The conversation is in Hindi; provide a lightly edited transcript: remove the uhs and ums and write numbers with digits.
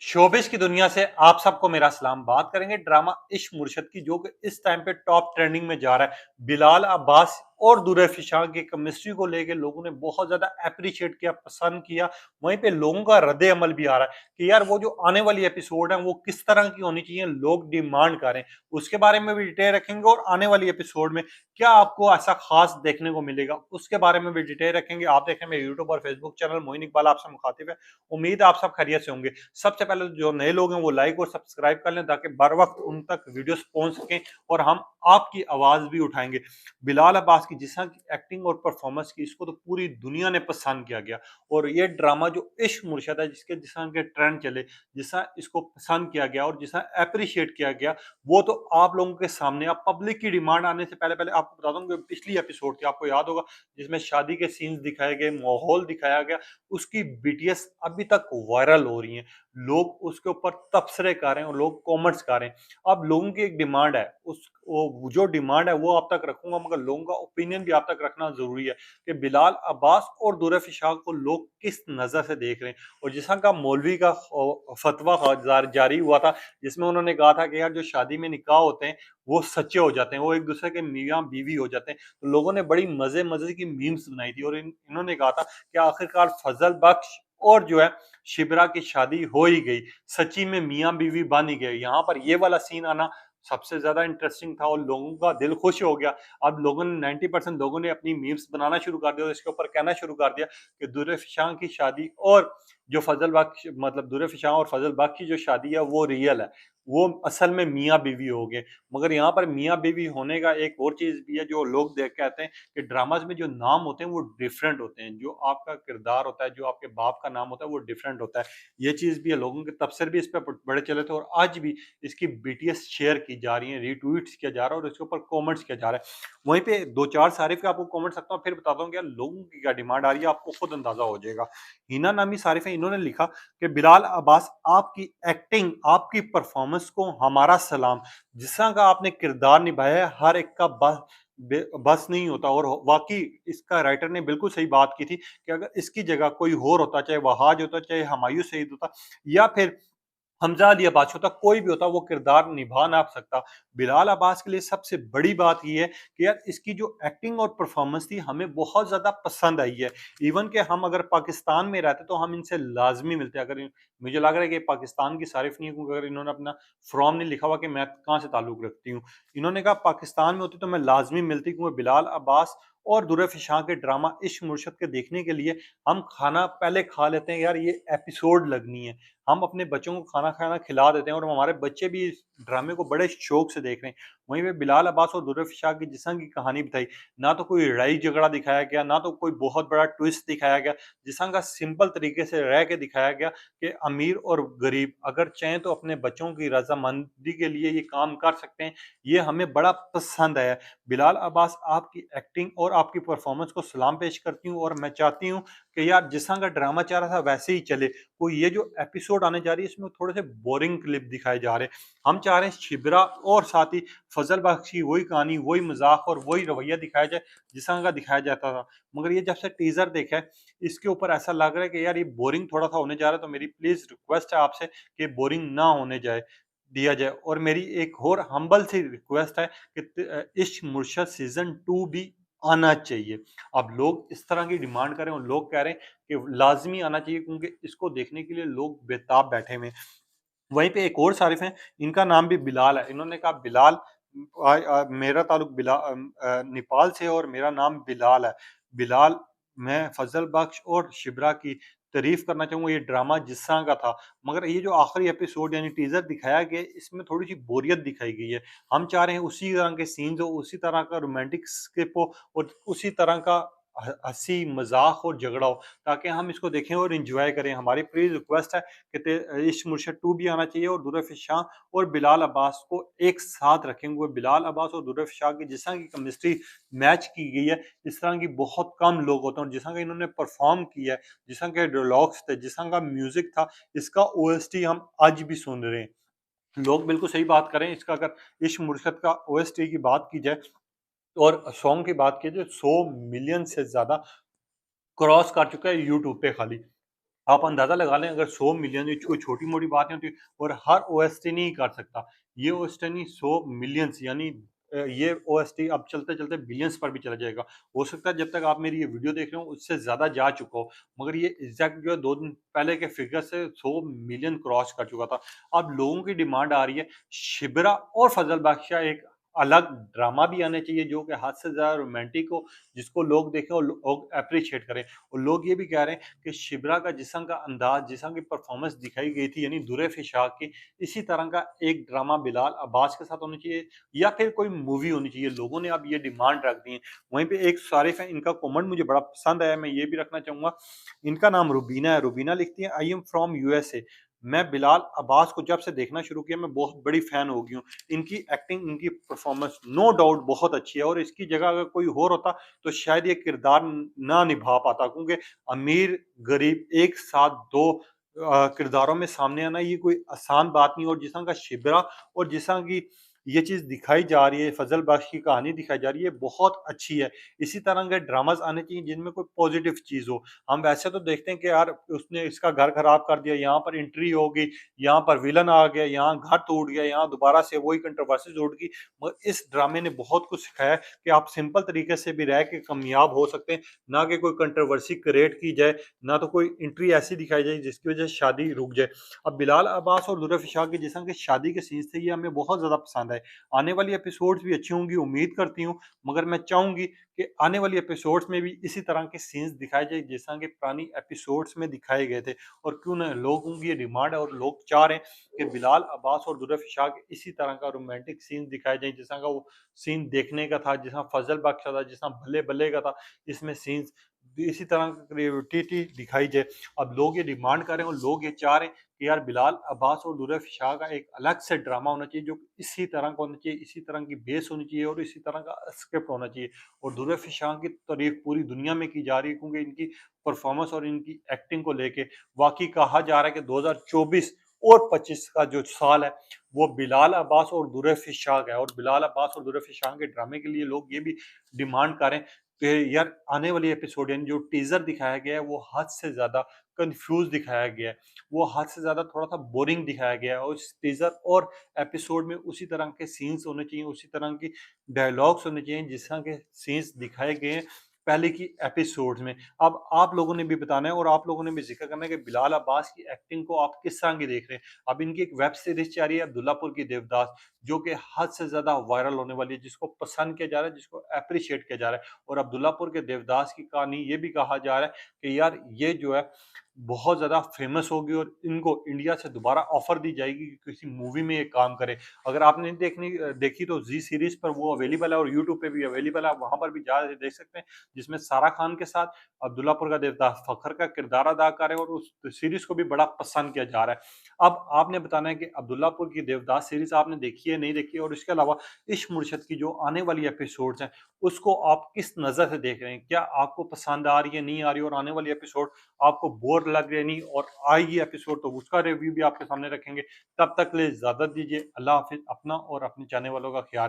शोबिस की दुनिया से आप सबको मेरा सलाम। बात करेंगे ड्रामा इश्क मुर्शद की, जो कि इस टाइम पे टॉप ट्रेंडिंग में जा रहा है। बिलाल अब्बास और दुर्र फिशां की केमिस्ट्री को लेके लोगों ने बहुत ज्यादा अप्रिशिएट किया, पसंद किया। वहीं पे लोगों का रद्द अमल भी आ रहा है कि यार वो जो आने वाली एपिसोड है वो किस तरह की होनी चाहिए, लोग डिमांड कर रहे हैं। उसके बारे में भी डिटेल रखेंगे और आने वाली एपिसोड में क्या आपको ऐसा खास देखने को मिलेगा उसके बारे में भी डिटेल रखेंगे। आप देखें मेरे यूट्यूब और फेसबुक चैनल मोइन इकबाल आपसे मुखातिब है। उम्मीद है आप सब खैरियत से होंगे। सबसे पहले तो जो नए लोग हैं वो लाइक और सब्सक्राइब कर लें ताकि बर वक्त उन तक वीडियोस पहुंच सकें और हम आपकी आवाज भी उठाएंगे। बिलाल अब्बास की जिस तरह की एक्टिंग और परफॉर्मेंस की, इसको तो पूरी दुनिया ने पसंद किया गया। और ये ड्रामा जो इश्क मुर्शद है, जिसके जिस तरह के ट्रेंड चले, जिस तरह इसको पसंद किया गया और जिस तरह अप्रिशिएट किया गया, वो तो आप लोगों के सामने। आप पब्लिक की डिमांड आने से पहले पहले आपको बता दूं कि पिछली एपिसोड थी, आपको याद होगा, जिसमें शादी के सीन्स दिखाए गए, माहौल दिखाया गया, उसकी बीटीएस अभी तक वायरल हो रही हैं। लोग उसके ऊपर तबसरे कर रहे हैं और लोग कमेंट्स कर रहे हैं। अब लोगों की एक डिमांड है, उस वो जो डिमांड है वो आप तक रखूंगा, मगर लोगों का ओपिनियन भी आप तक रखना जरूरी है कि बिलाल अब्बास और दुर्र फिशाक को लोग किस नजर से देख रहे हैं। और जिस तरह का मौलवी का फतवा जारी हुआ था, जिसमें उन्होंने कहा था कि यार जो शादी में निकाह होते हैं वो सच्चे हो जाते हैं, वो एक दूसरे के मियाँ बीवी हो जाते हैं। तो लोगों ने बड़ी मजे मजे की मीम्स बनाई थी और इन्होंने कहा था कि आखिरकार फजल बख्श और जो है शिबरा की शादी हो ही गई, सच्ची में मियाँ बीवी बन ही गए। यहाँ पर ये वाला सीन आना सबसे ज्यादा इंटरेस्टिंग था और लोगों का दिल खुश हो गया। अब लोगों ने 90% लोगों ने अपनी मीम्स बनाना शुरू कर दिया और इसके ऊपर कहना शुरू कर दिया कि दुर्र फिशां की शादी और जो फजल बख्श, मतलब दुर्र फिशां और फजल बख्श की जो शादी है वो रियल है, वो असल में मियाँ बीवी हो गए। मगर यहाँ पर मियाँ बीवी होने का एक और चीज भी है जो लोग देख कहते हैं कि ड्रामाज में जो नाम होते हैं वो डिफरेंट होते हैं। जो आपका किरदार होता है, जो आपके बाप का नाम होता है वो डिफरेंट होता है। ये चीज भी है, लोगों के तबसर भी इस पर बड़े चले थे और आज भी इसकी बीटीएस शेयर की जा रही है, रीट्वीट्स किया जा रहा है और इसके ऊपर कमेंट्स किया जा रहा है। वहीं पे दो चार सारिफ के आपको कमेंट सकता हूँ, फिर बताता हूँ क्या लोगों की क्या डिमांड आ रही है, आपको खुद अंदाजा हो जाएगा। हिना नामी सारिफ है, इन्होंने लिखा कि बिलाल अब्बास, आपकी एक्टिंग, आपकी परफॉर्मेंस को हमारा सलाम। जिस तरह का आपने किरदार निभाया है, हर एक का बस नहीं होता। और वाकई इसका राइटर ने बिल्कुल सही बात की थी कि अगर इसकी जगह कोई और होता, चाहे वहाज होता, चाहे हमायूं सईद होता, या फिर हमजा अली अब्बास होता, कोई भी होता, वो किरदार निभा ना सकता। बिलाल अब्बास के लिए सबसे बड़ी बात ये है कि यार इसकी जो एक्टिंग और परफॉर्मेंस थी हमें बहुत ज़्यादा पसंद आई है। इवन कि हम अगर पाकिस्तान में रहते तो हम इनसे लाजमी मिलते। अगर मुझे लग रहा है कि पाकिस्तान की सारिफ नहीं है, क्योंकि अगर इन्होंने अपना फ्रॉम नहीं लिखा हुआ कि मैं कहाँ से ताल्लुक़ रखती हूँ। इन्होंने कहा पाकिस्तान में होती तो मैं लाजमी मिलती, क्योंकि बिलाल अब्बास और दुर्र फिशां के ड्रामा इश्क मुर्शद के देखने के लिए हम खाना पहले खा लेते हैं, यार ये एपिसोड लगनी है। हम अपने बच्चों को खाना खाना खिला देते हैं और हमारे बच्चे भी इस ड्रामे को बड़े शौक से देख रहे हैं। वहीं पे बिलाल अब्बास और दुर्र फिशा की जिस तरह की कहानी बताई, ना तो कोई लड़ाई झगड़ा दिखाया गया, ना तो कोई बहुत बड़ा ट्विस्ट दिखाया गया। जिस तरह का सिंपल तरीके से रह के दिखाया गया कि अमीर और गरीब अगर चाहें तो अपने बच्चों की रजामंदी के लिए ये काम कर सकते हैं। ये हमें बड़ा पसंद आया। बिलाल अब्बास, आपकी एक्टिंग और आपकी परफॉर्मेंस को सलाम पेश करती हूँ और मैं चाहती हूँ कि यार जिस तरह का ड्रामा चल रहा था वैसे ही चले। कोई ये जो एपिसोड आने जा रही है इसमें थोड़े से बोरिंग क्लिप दिखाए जा रहे हैं। हम चाह रहे हैं शिबरा और साथ ही फजल बख्श की वही कहानी, वही मजाक और वही रवैया दिखाया जाए जिस तरह का दिखाया जाता था। मगर ये जब से टीजर देखा है, इसके ऊपर ऐसा लग रहा है कि यार ये बोरिंग थोड़ा सा होने जा रहा है। तो मेरी प्लीज रिक्वेस्ट है आपसे कि बोरिंग ना होने जाए दिया जाए। और मेरी एक और हम्बल सी रिक्वेस्ट है कि इश्क मुर्शद सीजन 2 भी आना चाहिए। अब लोग इस तरह की डिमांड करें और लोग कह रहे हैं कि लाजमी आना चाहिए, क्योंकि इसको देखने के लिए लोग बेताब बैठे हुए हैं। वहीं पे एक और सारिफ हैं, इनका नाम भी बिलाल है। इन्होंने कहा बिलाल, मेरा ताल्लुक नेपाल से और मेरा नाम बिलाल है। बिलाल, मैं फजल बख्श और शिबरा की तारीफ करना चाहूंगा। ये ड्रामा जिस तरह का था, मगर ये जो आखिरी एपिसोड यानी टीजर दिखाया गया इसमें थोड़ी सी बोरियत दिखाई गई है। हम चाह रहे हैं उसी तरह के सीन्स हो, उसी तरह का रोमांटिक स्किप हो और उसी तरह का हंसी मजाक और झगड़ा हो, ताकि हम इसको देखें और इंजॉय करें। हमारी प्लीज रिक्वेस्ट है कि इश्क मुर्शद 2 भी आना चाहिए और दुर्र फिशां और बिलाल अब्बास को एक साथ रखेंगे। बिलाल अब्बास और दुर्र फिशां की जिस तरह की केमिस्ट्री मैच की गई है, इस तरह की बहुत कम लोग होते हैं। और जिस तरह का इन्होंने परफॉर्म किया है, जिस तरह के डायलॉग्स थे, जिस तरह का म्यूजिक था, इसका ओएसटी हम आज भी सुन रहे हैं। लोग बिल्कुल सही बात करें, इसका अगर इश्क मुर्शद का ओएसटी की बात की जाए और सॉन्ग की बात की जाए, 100 मिलियन से ज्यादा क्रॉस कर चुका है यूट्यूब पे खाली। आप अंदाज़ा लगा लें, अगर 100 मिलियन ये कोई छोटी-मोटी बात नहीं होती, और हर ओएसटी नहीं कर सकता। ये ओएसटी नहीं, 100 मिलियंस यानी ये ओएसटी अब चलते-चलते बिलियंस पर भी चला जाएगा। हो सकता है जब तक आप मेरी ये वीडियो देख रहे हो उससे ज़्यादा जा चुका हो, मगर ये एग्ज़ैक्ट जो है 2 दिन पहले के फिगर से 100 मिलियन क्रॉस कर चुका था। अब लोगों की डिमांड आ रही है, शिबरा और फज़ल बादशाह एक अलग ड्रामा भी आना चाहिए जो कि हद से ज़्यादा रोमांटिक हो, जिसको लोग देखें और लोग एप्रिशिएट करें। और लोग ये भी कह रहे हैं कि शिबरा का जिस्म का अंदाज़, जिस्म की परफ़ॉर्मेंस दिखाई गई थी यानी दुर फिशाक की, इसी तरह का एक ड्रामा बिलाल अब्बास के साथ होना चाहिए या फिर कोई मूवी होनी चाहिए। लोगों ने अब ये डिमांड रख दी है। वहीं पे एक सारिफ़ है, इनका कमेंट मुझे बड़ा पसंद आया, मैं ये भी रखना चाहूँगा। इनका नाम रुबीना है। रुबीना लिखती है, आई एम फ्रॉम यूएसए। मैं बिलाल अब्बास को जब से देखना शुरू किया मैं बहुत बड़ी फ़ैन हो गई हूँ। इनकी एक्टिंग, इनकी परफ़ॉर्मेंस नो डाउट बहुत अच्छी है, और इसकी जगह अगर कोई और होता तो शायद ये किरदार ना निभा पाता, क्योंकि अमीर गरीब एक साथ दो किरदारों में सामने आना ये कोई आसान बात नहीं। और जिस तरह का शिबरा और जिस तरह की ये चीज़ दिखाई जा रही है, फजल बख्श की कहानी दिखाई जा रही है, बहुत अच्छी है। इसी तरह के ड्रामाज आने चाहिए जिनमें कोई पॉजिटिव चीज़ हो। हम वैसे तो देखते हैं कि यार उसने इसका घर खराब कर दिया, यहाँ पर एंट्री हो गई, यहाँ पर विलन आ गया, यहाँ घर टूट गया, यहाँ दोबारा से वही कंट्रोवर्सीज उठ गई। मगर इस ड्रामे ने बहुत कुछ सिखाया है कि आप सिंपल तरीके से भी रह के कामयाब हो सकते हैं, ना कि कोई कंट्रोवर्सी क्रिएट की जाए, ना तो कोई एंट्री ऐसी दिखाई जाए जिसकी वजह से शादी रुक जाए। अब बिलाल अब्बास और दुर्रा फिशा के जिस तरह के शादी के सीन्स थे, ये हमें बहुत ज़्यादा पसंद आए। आने वाली एपिसोड्स भी अच्छी होंगी, उम्मीद करती हूँ, मगर मैं चाहूँगी कि आने वाली एपिसोड्स में भी इसी तरह के सीन्स दिखाए जाए जिस तरह के पुरानी एपिसोड्स में दिखाए गए थे। और क्यों ना, लोगों की ये डिमांड है और लोग चाह रहे हैं कि बिलाल अब्बास और दुर्रा फिशा के इसी तरह का रोमांटिक सीन दिखाए जाए, जिस तरह का वो सीन देखने का था, जिस तरह फजल बख्श था, जिस तरह भल्ले बल्ले का था, इसमें सीन्स इसी तरह की क्रिएटिविटी दिखाई जाए। अब लोग ये डिमांड कर रहे हैं और लोग ये चाह रहे हैं कि यार बिलाल अब्बास और दुर्रा फिशा का एक अलग से ड्रामा होना चाहिए, जो इसी तरह का होना चाहिए, इसी तरह की बेस होनी चाहिए और इसी तरह का स्क्रिप्ट होना चाहिए। और दुर्रा फिशा की तारीफ पूरी दुनिया में की जा रही है, क्योंकि इनकी परफॉर्मेंस और इनकी एक्टिंग को लेके वाकई कहा जा रहा है कि 2024 और 25 का जो साल है वो बिलाल अब्बास और दुर्रा फिशा का है। और बिलाल अब्बास और दुर्रा फिशा के ड्रामे के लिए लोग ये भी डिमांड कर रहे हैं कि यार आने वाली एपिसोड यानी जो टीजर दिखाया गया है वो हद से ज्यादा कंफ्यूज दिखाया गया है, वो हद से ज़्यादा थोड़ा-सा बोरिंग दिखाया गया है। और इस टीज़र और एपिसोड में उसी तरह के सीन्स होने चाहिए, उसी तरह की डायलॉग्स होने चाहिए जिस तरह के सीन्स दिखाए गए हैं पहले की एपिसोड्स में। अब आप लोगों ने भी बताना है और आप लोगों ने भी ज़िक्र करना है कि बिलाल अब्बास की एक्टिंग को आप किस तरह की देख रहे हैं। अब इनकी एक वेब सीरीज़ जा रही है अब्दुल्लापुर की देवदास, जो कि हद से ज़्यादा वायरल होने वाली है, जिसको पसंद किया जा रहा है, जिसको एप्रिशिएट किया जा रहा है। और अब्दुल्लापुर के देवदास की कहानी ये भी कहा जा रहा है कि यार ये जो है बहुत ज़्यादा फ़ेमस होगी और इनको इंडिया से दोबारा ऑफ़र दी जाएगी कि किसी मूवी में ये काम करें। अगर आपने देखी तो ज़ी सीरीज़ पर वो अवेलेबल है और यूट्यूब पे भी अवेलेबल है, आप वहाँ पर भी जा देख सकते हैं, जिसमें सारा खान के साथ अब्दुल्लापुर का देवदास फ़खर का किरदार अदा कर रहे हैं और उस सीरीज़ को भी बड़ा पसंद किया जा रहा है। अब आपने बताना है कि अब्दुल्लापुर की देवदास सीरीज़ आपने देखी है, नहीं देखी है, और इसके अलावा इश्क मुर्शद की जो आने वाली एपिसोड्स हैं, उसको आप किस नज़र से देख रहे हैं? क्या आपको पसंद आ रही है, नहीं आ रही है, और आने वाली एपिसोड आपको बोर लग रही नहीं और आएगी एपिसोड तो उसका रिव्यू भी आपके सामने रखेंगे। तब तक के लिए इजाज़त दीजिए। अल्लाह हाफ़िज़। अपना और अपने चाहने वालों का ख़्याल